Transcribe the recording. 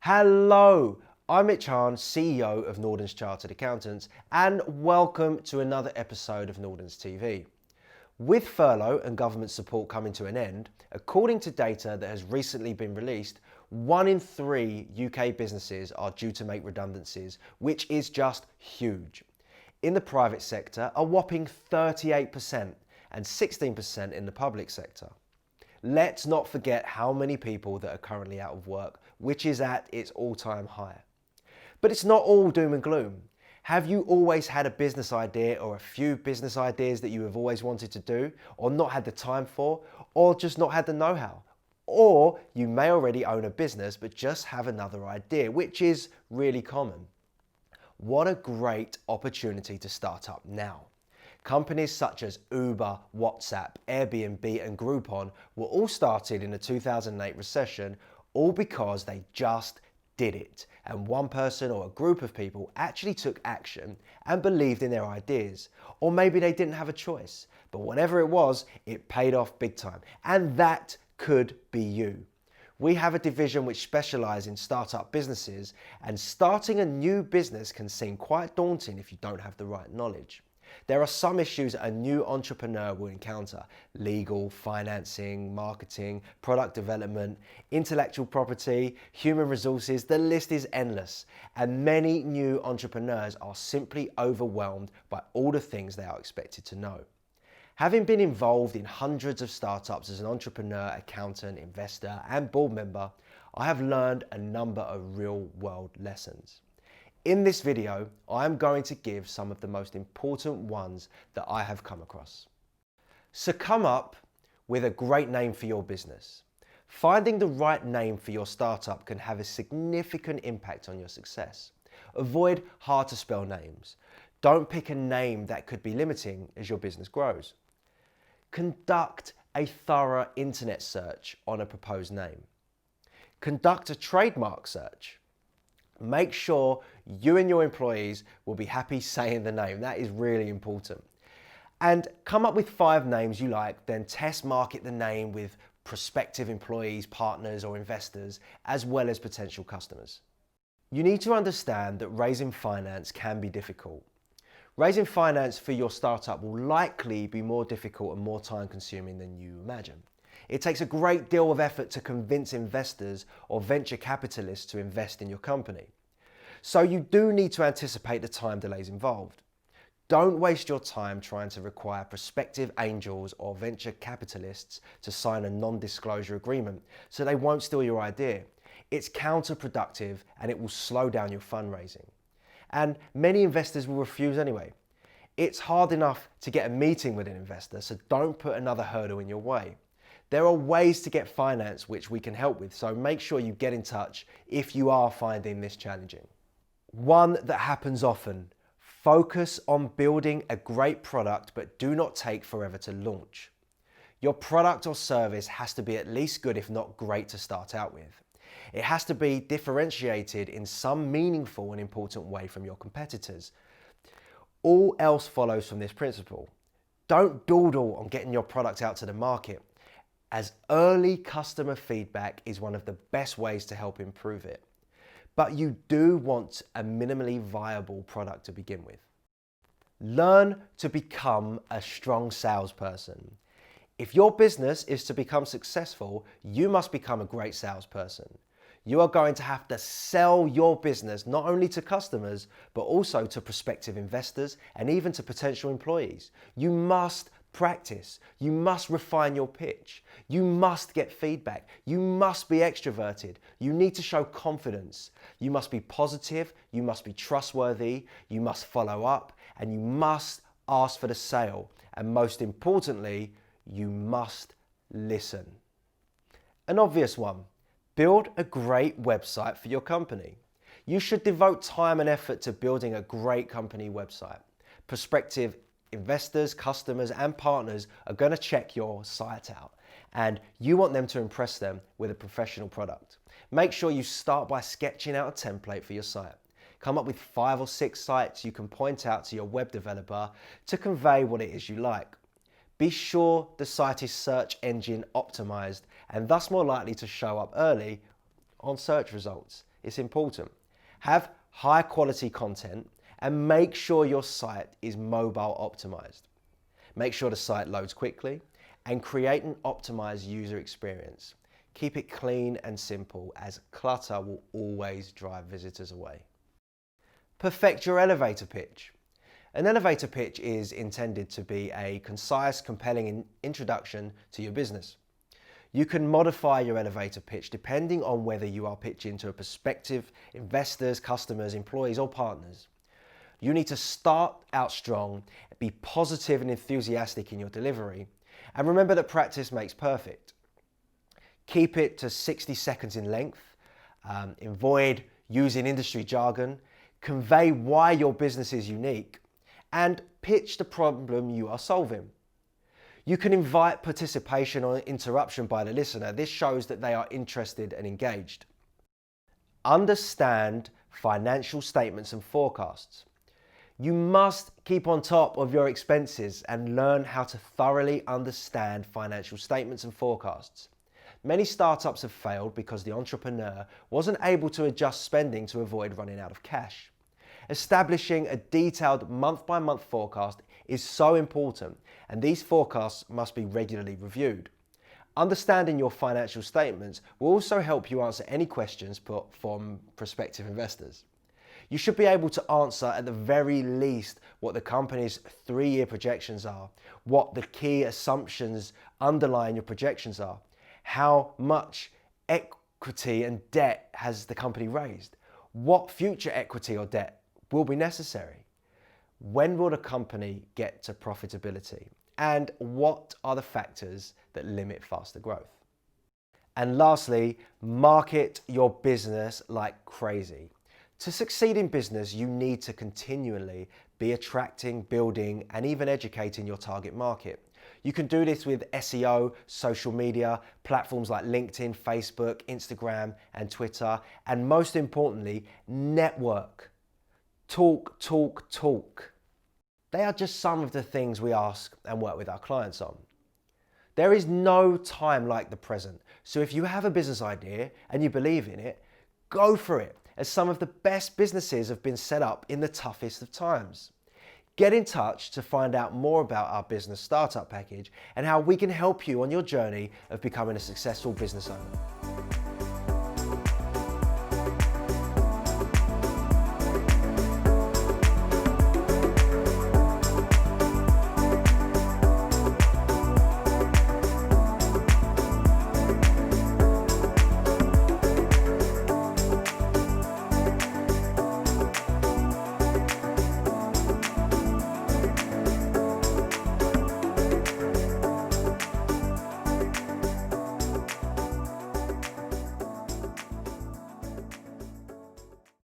Hello, I'm Mitch Hahn, CEO of Norden's Chartered Accountants, and welcome to another episode of Norden's TV. With furlough and government support coming to an end, according to data that has recently been released, 1 in 3 UK businesses are due to make redundancies, which is just huge. In the private sector, a whopping 38% and 16% in the public sector. Let's not forget how many people that are currently out of work, which is at its all-time high. But it's not all doom and gloom. Have you always had a business idea or a few business ideas that you have always wanted to do, or not had the time for, or just not had the know-how? Or you may already own a business but just have another idea, which is really common. What a great opportunity to start up now. Companies such as Uber, WhatsApp, Airbnb and Groupon were all started in the 2008 recession, all because they just did it. And one person or a group of people actually took action and believed in their ideas. Or maybe they didn't have a choice. But whatever it was, it paid off big time. And that could be you. We have a division which specialises in startup businesses, and starting a new business can seem quite daunting if you don't have the right knowledge. There are some issues a new entrepreneur will encounter: legal, financing, marketing, product development, intellectual property, human resources. The list is endless, and many new entrepreneurs are simply overwhelmed by all the things they are expected to know. Having been involved in hundreds of startups as an entrepreneur, accountant, investor, and board member, I have learned a number of real-world lessons. In this video, I am going to give some of the most important ones that I have come across. So come up with a great name for your business. Finding the right name for your startup can have a significant impact on your success. Avoid hard to spell names. Don't pick a name that could be limiting as your business grows. Conduct a thorough internet search on a proposed name. Conduct a trademark search. Make sure you and your employees will be happy saying the name. That is really important. And come up with 5 names you like, then test market the name with prospective employees, partners, or investors, as well as potential customers. You need to understand that raising finance can be difficult. Raising finance for your startup will likely be more difficult and more time consuming than you imagine. It takes a great deal of effort to convince investors or venture capitalists to invest in your company. So you do need to anticipate the time delays involved. Don't waste your time trying to require prospective angels or venture capitalists to sign a non-disclosure agreement so they won't steal your idea. It's counterproductive and it will slow down your fundraising. And many investors will refuse anyway. It's hard enough to get a meeting with an investor, so don't put another hurdle in your way. There are ways to get finance which we can help with, so make sure you get in touch if you are finding this challenging. One that happens often: focus on building a great product but do not take forever to launch. Your product or service has to be at least good, if not great, to start out with. It has to be differentiated in some meaningful and important way from your competitors. All else follows from this principle. Don't dawdle on getting your product out to the market, as early customer feedback is one of the best ways to help improve it. But you do want a minimally viable product to begin with. Learn to become a strong salesperson. If your business is to become successful, you must become a great salesperson. You are going to have to sell your business not only to customers, but also to prospective investors and even to potential employees. You must practice. You must refine your pitch. You must get feedback. You must be extroverted. You need to show confidence. You must be positive. You must be trustworthy. You must follow up, and you must ask for the sale. And most importantly, you must listen. An obvious one: build a great website for your company. You should devote time and effort to building a great company website. Prospective investors, customers, and partners are going to check your site out, and you want them to impress them with a professional product. Make sure you start by sketching out a template for your site. Come up with 5 or 6 sites you can point out to your web developer to convey what it is you like. Be sure the site is search engine optimized and thus more likely to show up early on search results. It's important. Have high quality content and make sure your site is mobile optimized. Make sure the site loads quickly and create an optimized user experience. Keep it clean and simple, as clutter will always drive visitors away. Perfect your elevator pitch. An elevator pitch is intended to be a concise, compelling introduction to your business. You can modify your elevator pitch depending on whether you are pitching to a prospective investors, customers, employees, or partners. You need to start out strong, be positive and enthusiastic in your delivery, and remember that practice makes perfect. Keep it to 60 seconds in length, avoid using industry jargon, convey why your business is unique, and pitch the problem you are solving. You can invite participation or interruption by the listener. This shows that they are interested and engaged. Understand financial statements and forecasts. You must keep on top of your expenses and learn how to thoroughly understand financial statements and forecasts. Many startups have failed because the entrepreneur wasn't able to adjust spending to avoid running out of cash. Establishing a detailed month-by-month forecast is so important, and these forecasts must be regularly reviewed. Understanding your financial statements will also help you answer any questions put from prospective investors. You should be able to answer at the very least what the company's 3-year projections are, what the key assumptions underlying your projections are, how much equity and debt has the company raised, what future equity or debt will be necessary, when will the company get to profitability, and what are the factors that limit faster growth. And lastly, market your business like crazy. To succeed in business, you need to continually be attracting, building, and even educating your target market. You can do this with SEO, social media, platforms like LinkedIn, Facebook, Instagram, and Twitter, and most importantly, network. Talk, talk, talk. They are just some of the things we ask and work with our clients on. There is no time like the present, so if you have a business idea and you believe in it, go for it, as some of the best businesses have been set up in the toughest of times. Get in touch to find out more about our business startup package and how we can help you on your journey of becoming a successful business owner.